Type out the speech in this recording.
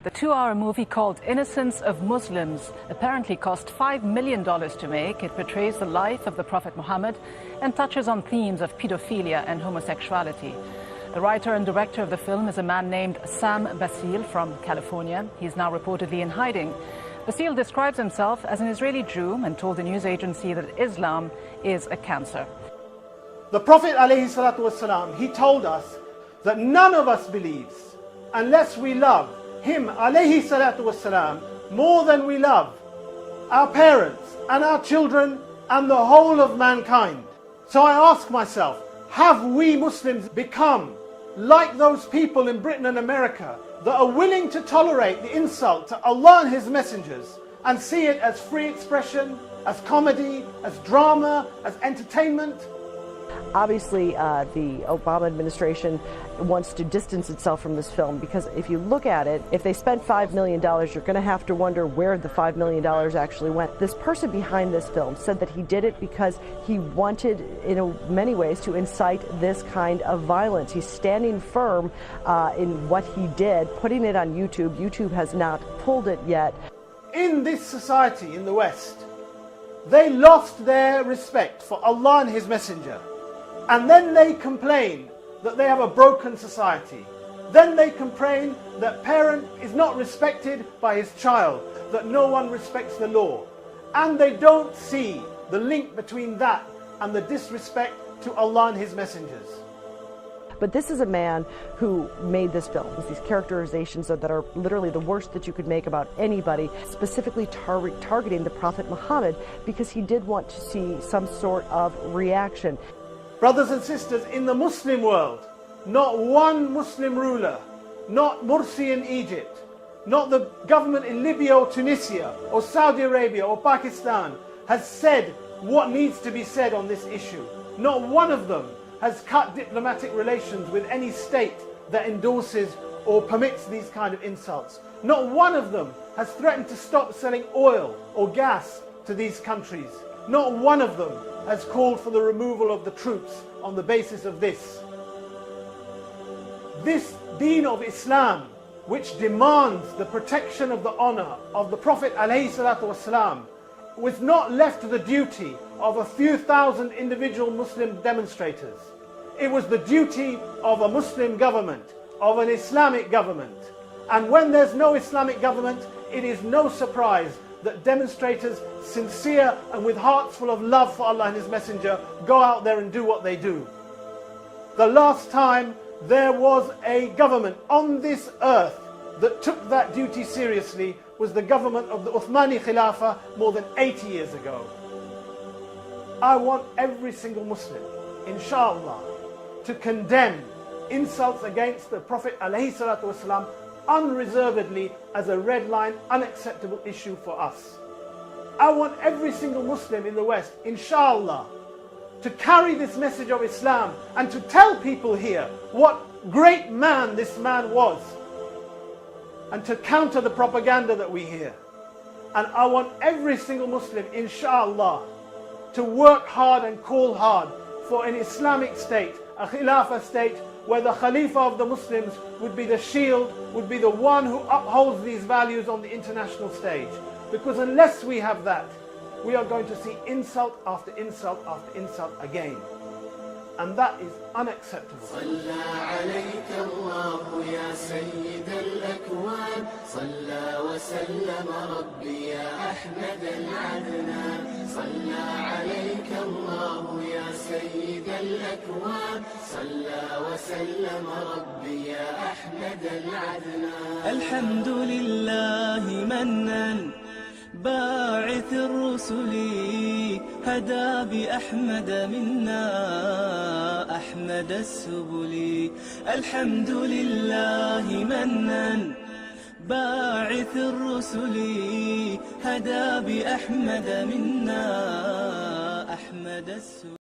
The 2-hour movie called Innocence of Muslims apparently cost $5 million to make. It portrays the life of the Prophet Muhammad and touches on themes of pedophilia and homosexuality. The writer and director of the film is a man named Sam Basil from California. He's now reportedly in hiding. Basil describes himself as an Israeli Jew and told the news agency that Islam is a cancer. The Prophet ﷺ, he told us that none of us believes unless we love him ﷺ more than we love our parents and our children and the whole of mankind. So I ask myself, have we Muslims become like those people in Britain and America that are willing to tolerate the insult to Allah and His messengers and see it as free expression, as comedy, as drama, as entertainment? Obviously, the Obama administration wants to distance itself from this film because if you look at it, if they spent $5 million, you're going to have to wonder where the $5 million actually went. This person behind this film said that he did it because he wanted, in many ways, to incite this kind of violence. He's standing firm in what he did, putting it on YouTube. YouTube has not pulled it yet. In this society in the West, they lost their respect for Allah and His Messenger. And then they complain that they have a broken society. Then they complain that parent is not respected by his child, that no one respects the law. And they don't see the link between that and the disrespect to Allah and His messengers. But this is a man who made this film with these characterizations that are literally the worst that you could make about anybody, specifically targeting the Prophet Muhammad because he did want to see some sort of reaction. Brothers and sisters, in the Muslim world, not one Muslim ruler, not Morsi in Egypt, not the government in Libya or Tunisia or Saudi Arabia or Pakistan has said what needs to be said on this issue. Not one of them has cut diplomatic relations with any state that endorses or permits these kind of insults. Not one of them has threatened to stop selling oil or gas to these countries. Not one of them has called for the removal of the troops on the basis of this. This deen of Islam, which demands the protection of the honor of the Prophet ﷺ, was not left to the duty of a few thousand individual Muslim demonstrators. It was the duty of a Muslim government, of an Islamic government. And when there's no Islamic government, it is no surprise that demonstrators, sincere and with hearts full of love for Allah and His Messenger, go out there and do what they do. The last time there was a government on this earth that took that duty seriously was the government of the Uthmani Khilafah more than 80 years ago. I want every single Muslim, inshallah, to condemn insults against the Prophet ﷺ unreservedly as a red line, unacceptable issue for us. I want every single Muslim in the West, inshallah, to carry this message of Islam and to tell people here what great man this man was and to counter the propaganda that we hear. And I want every single Muslim, inshallah, to work hard and call hard for an Islamic state, a Khilafah state, where the Khalifa of the Muslims would be the shield, would be the one who upholds these values on the international stage. Because unless we have that, we are going to see insult after insult after insult again. And that is unacceptable. الحمد لله منن باعث الرسل هدى بأحمد منا أحمد السبل الحمد لله منن باعث الرسل هدى بأحمد منا أحمد السبل